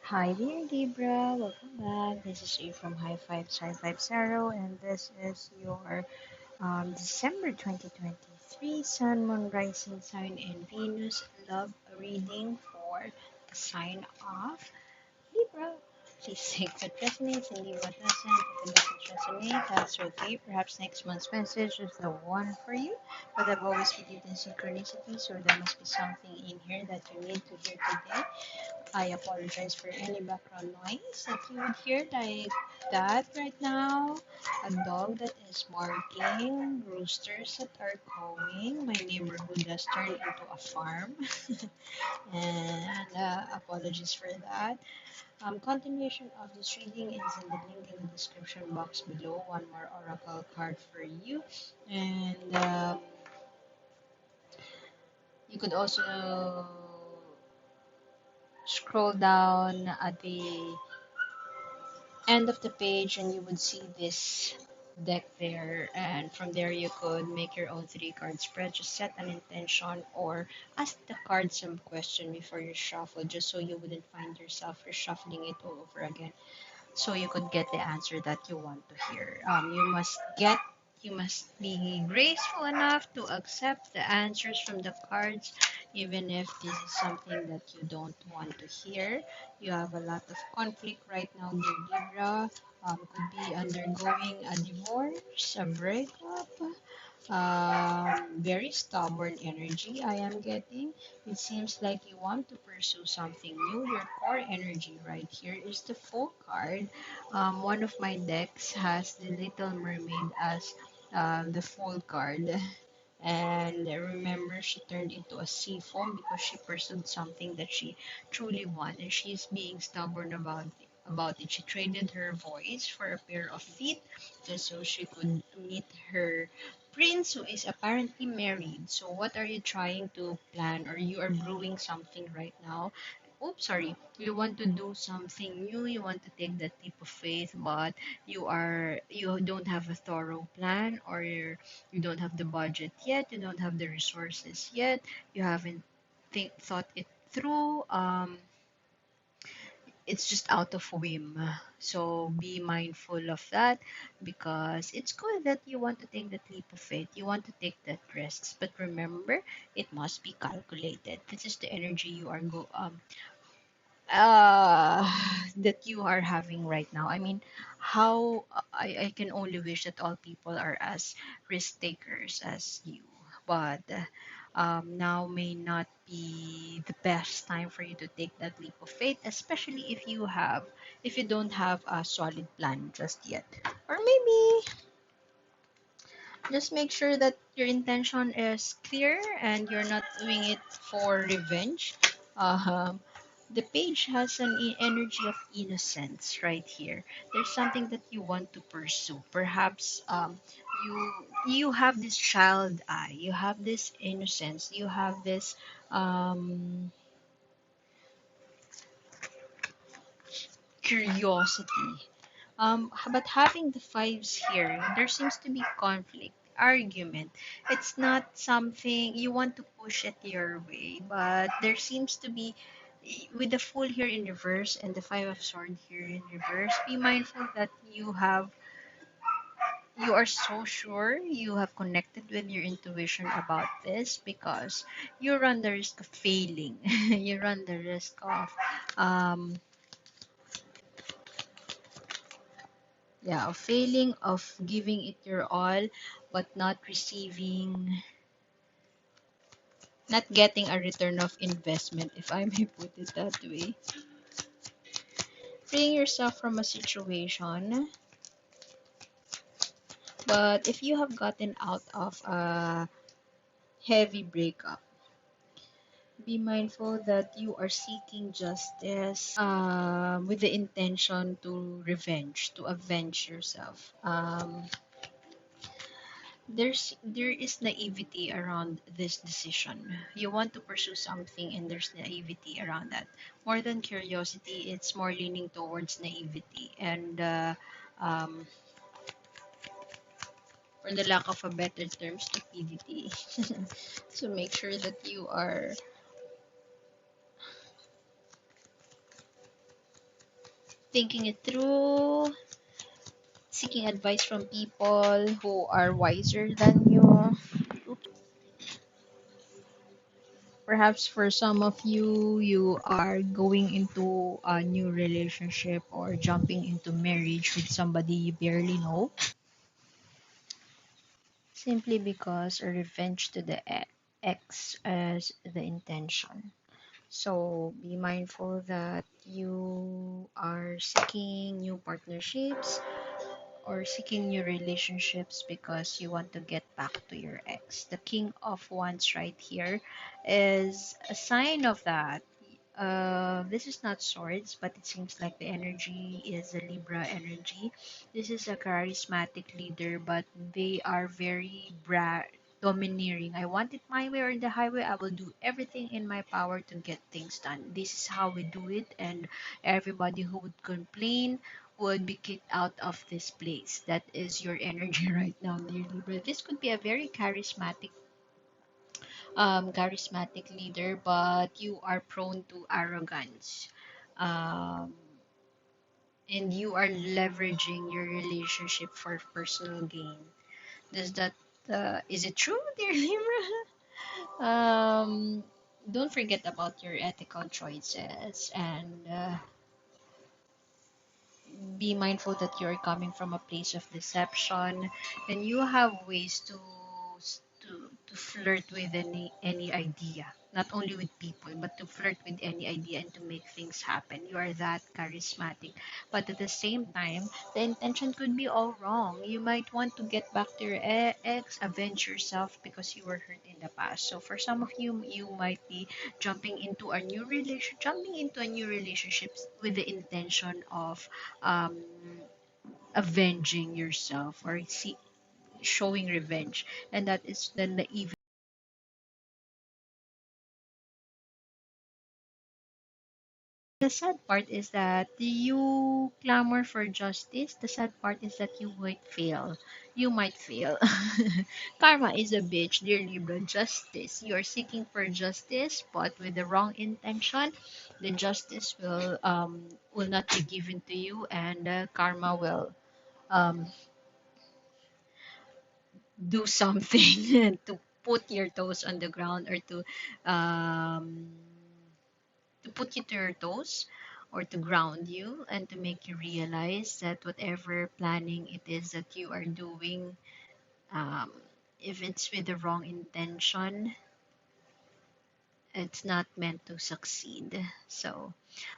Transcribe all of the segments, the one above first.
Hi there, Libra. Welcome back. This is you from High Five Sci 50, and this is your December 2023 Sun, Moon, Rising sign, and Venus love reading for the sign of Libra. Please take what resonates and leave what doesn't. If it doesn't resonate, that's okay. Perhaps next month's message is the one for you. But I've always believed in synchronicity, so there must be something in here that you need to hear today. I apologize for any background noise that you would hear like that right now. A dog that is barking, roosters that are cawing. My neighborhood has turned into a farm. And apologies for that. Continuation of this reading is in the link in the description box below. One more oracle card for you. And you could also scroll down at the end of the page and you would see this deck there, and from there you could make your own 3 card spread. Just set an intention or ask the card some question before you shuffle, just so you wouldn't find yourself reshuffling it all over again, so you could get the answer that you want to hear. You must be graceful enough to accept the answers from the cards, even if this is something that you don't want to hear. You have a lot of conflict right now, dear Libra. Could be undergoing a divorce, a breakup, very stubborn energy I am getting. It seems like you want to pursue something new. Your core energy right here is the Fool card. One of my decks has the Little Mermaid as the Fool card. And remember, she turned into a sea foam because she pursued something that she truly wanted, and she's being stubborn about it. She traded her voice for a pair of feet just so she could meet her prince, who is apparently married. So what are you trying to plan, or you are brewing something right now? Oops, sorry. You want to do something new, you want to take that leap of faith, but you don't have a thorough plan, or you don't have the budget yet, you don't have the resources yet, you haven't thought it through. It's just out of whim. So be mindful of that, because it's good that you want to take that leap of faith. You want to take that risks, but remember, it must be calculated. This is the energy you are uh that you are having right now. I mean, how I can only wish that all people are as risk takers as you, but now may not be the best time for you to take that leap of faith, especially if you don't have a solid plan just yet. Or maybe just make sure that your intention is clear and you're not doing it for revenge. Um, the page has an energy of innocence right here. There's something that you want to pursue. Perhaps you you have this child eye, you have this innocence, you have this um, curiosity. But having the fives here, there seems to be conflict, argument. It's not something you want to push it your way, but there seems to be, with the Fool here in reverse and the Five of Swords here in reverse, be mindful that you are so sure you have connected with your intuition about this, because you run the risk of failing. You run the risk of um, failing, of giving it your all but not getting a return of investment, if I may put it that way. Freeing yourself from a situation, but if you have gotten out of a heavy breakup, be mindful that you are seeking justice, with the intention to avenge yourself. There is naivety around this decision. You want to pursue something and there's naivety around that. More than curiosity, it's more leaning towards naivety, and um, for the lack of a better term, stupidity. So make sure that you are thinking it through, seeking advice from people who are wiser than you. Perhaps for some of you, you are going into a new relationship or jumping into marriage with somebody you barely know, simply because a revenge to the ex as the intention. So be mindful that you are seeking new partnerships or seeking new relationships because you want to get back to your ex. The King of Wands right here is a sign of that. This is not swords, but it seems like the energy is a Libra energy. This is a charismatic leader, but they are very domineering. I want it my way or the highway. I will do everything in my power to get things done. This is how we do it, and everybody who would complain would be kicked out of this place. That is your energy right now, dear Libra. This could be a very charismatic leader, but you are prone to arrogance. Um, and you are leveraging your relationship for personal gain. Does that is it true, dear Libra? Don't forget about your ethical choices and be mindful that you're coming from a place of deception and you have ways to flirt with any idea, not only with people but to flirt with any idea and to make things happen. You are that charismatic, but at the same time the intention could be all wrong. You might want to get back to your ex, avenge yourself because you were hurt in the past. So for some of you, you might be jumping into a new relationship with the intention of um, avenging yourself or showing revenge, and that is then the evil. The sad part is that you clamor for justice. The sad part is that you might fail. You might fail. Karma is a bitch, dear Libra. Justice. You are seeking for justice, but with the wrong intention, the justice will not be given to you, and karma will um, do something to put your toes on the ground or um, to put you to your toes or to ground you and to make you realize that whatever planning it is that you are doing, um, if it's with the wrong intention, it's not meant to succeed. So,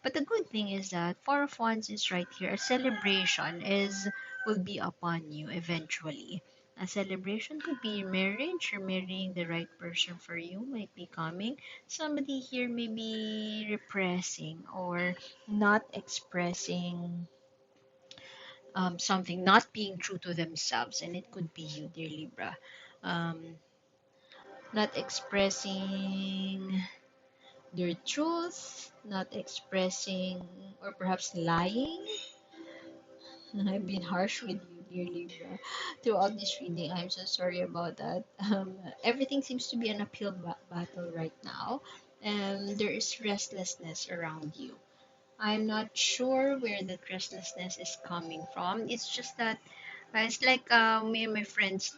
but the good thing is that Four of Wands is right here. A celebration is will be upon you eventually. A celebration could be marriage. You're marrying the right person for you, might be coming. Somebody here may be repressing or not expressing something, not being true to themselves, and it could be you, dear Libra. Um, not expressing their truth, not expressing, or perhaps lying. I've been harsh with you, dear Libra, throughout this reading. I'm so sorry about that. Everything seems to be an uphill battle right now, and there is restlessness around you. I'm not sure where the restlessness is coming from. It's just that it's like me and my friends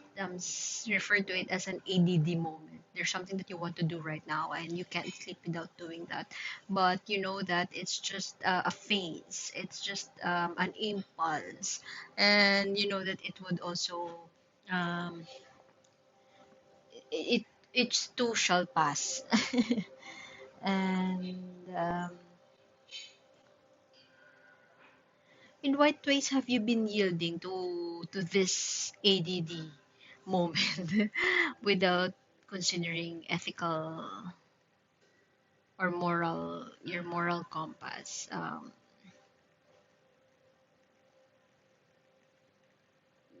refer to it as an ADD moment. There's something that you want to do right now and you can't sleep without doing that. But you know that it's just a phase, it's just an impulse. And you know that it would also, um, it, it too shall pass. And in what ways have you been yielding to this ADD moment without considering ethical or moral compass?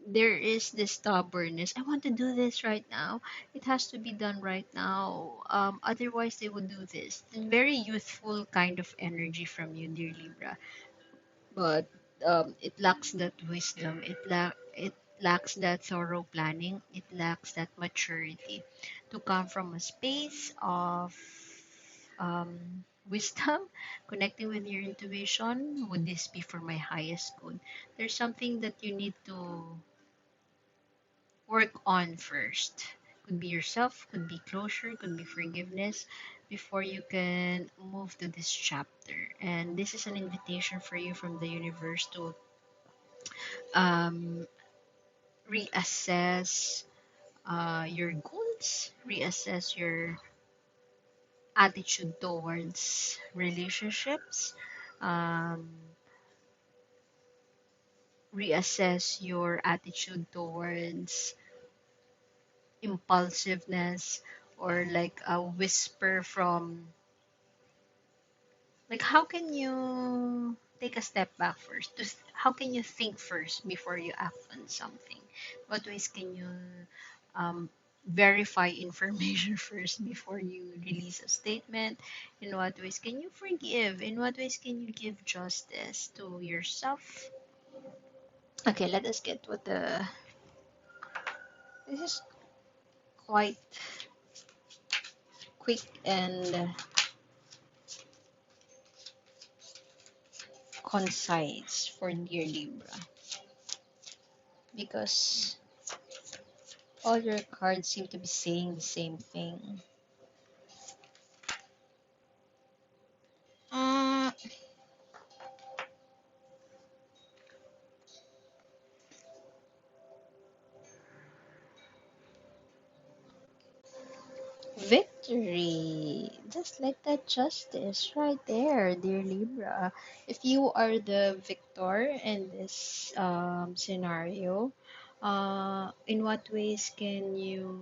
There is this stubbornness. I want to do this right now. It has to be done right now. Otherwise, they would do this. Very youthful kind of energy from you, dear Libra. But it lacks that wisdom. It lacks that thorough planning. It lacks that maturity to come from a space of wisdom, connecting with your intuition. Would this be for my highest good? There's something that you need to work on first. Could be yourself, could be closure, could be forgiveness before you can move to this chapter. And this is an invitation for you from the universe to um, reassess your goals, reassess your attitude towards relationships, um, reassess your attitude towards impulsiveness, or like a whisper from, like, how can you take a step back first? How can you think first before you act on something? What ways can you um, verify information first before you release a statement? In what ways can you forgive? In what ways can you give justice to yourself? Okay, let us get what the. This is quite quick and concise for dear Libra, because all your cards seem to be saying the same thing. Uh, Victory! Just like that, justice right there, dear Libra. If you are the victor in this scenario, in what ways can you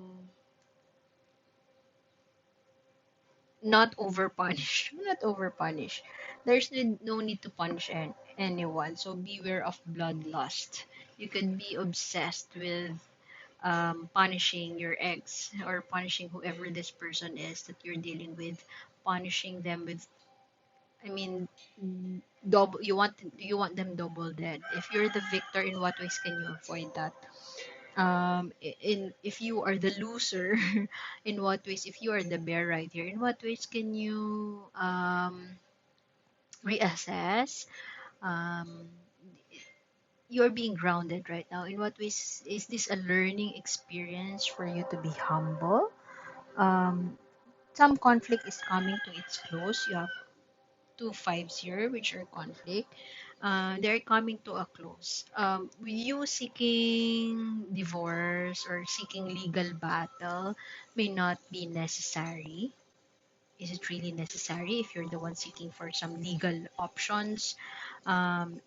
not over punish? Not over punish. There's no need to punish anyone, so beware of bloodlust. You could be obsessed with punishing your ex, or punishing whoever this person is that you're dealing with, punishing them with, I mean, double. You want them double dead. If you're the victor, in what ways can you avoid that? In if you are the loser, in what ways? If you are the bear right here, in what ways can you reassess? Um, you're being grounded right now. In what ways is this a learning experience for you to be humble? Um, some conflict is coming to its close. You have two fives here, which are conflict. They're coming to a close. With you seeking divorce or seeking legal battle may not be necessary. Is it really necessary if you're the one seeking for some legal options?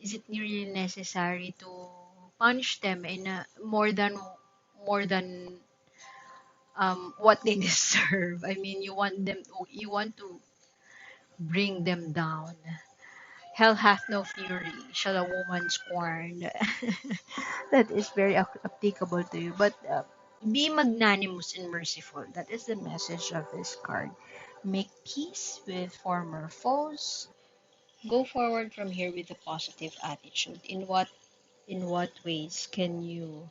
Is it really necessary to punish them in more than what they deserve? I mean, you want to bring them down. Hell hath no fury, shall a woman scorn. That is very applicable to you. But be magnanimous and merciful. That is the message of this card. Make peace with former foes. Go forward from here with a positive attitude. In what ways can you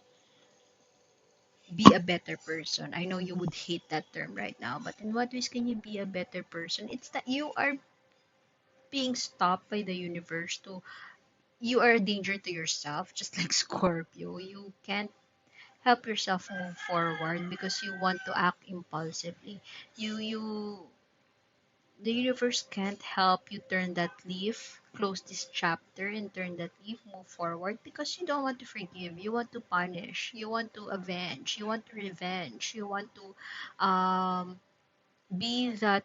be a better person? I know you would hate that term right now, but in what ways can you be a better person? It's that you are being stopped by the universe to, you are a danger to yourself, just like Scorpio. You can't help yourself move forward because you want to act impulsively. You the universe can't help you turn that leaf, close this chapter and turn that leaf, move forward, because you don't want to forgive. You want to punish. You want to avenge. You want to revenge. You want to be that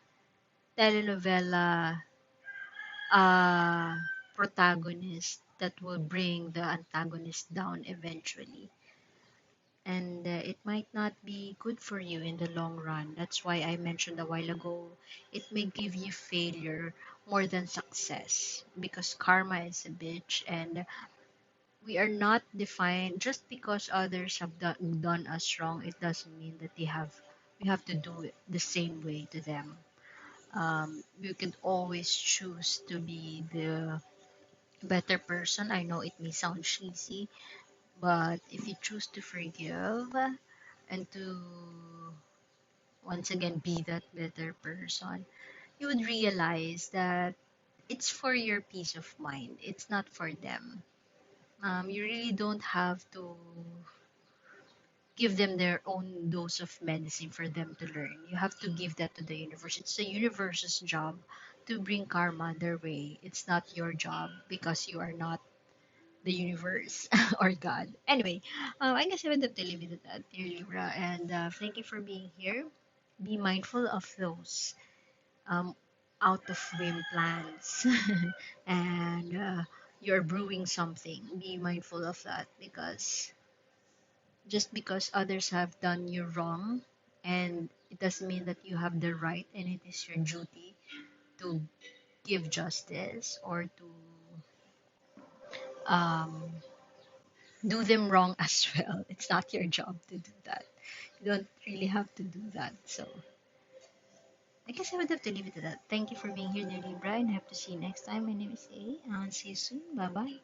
telenovela uh, protagonist that will bring the antagonist down eventually. And it might not be good for you in the long run. That's why I mentioned a while ago, it may give you failure more than success, because karma is a bitch, and we are not defined just because others have done us wrong. It doesn't mean that we have to do it the same way to them. You can always choose to be the better person. I know it may sound cheesy, but if you choose to forgive and to once again be that better person, you would realize that it's for your peace of mind. It's not for them. You really don't have to give them their own dose of medicine for them to learn. You have to give that to the universe. It's the universe's job to bring karma their way. It's not your job because you are not the universe or God. Anyway, I guess I would have to leave it at that, dear Libra. And thank you for being here. Be mindful of those um, out of whim plans and you're brewing something. Be mindful of that because just because others have done you wrong, and it doesn't mean that you have the right and it is your duty to give justice or to um, do them wrong as well. It's not your job to do that. You don't really have to do that. So I guess I would have to leave it at that. Thank you for being here, dear Libra, and I hope to see you next time. My name is A. And see you soon. Bye bye.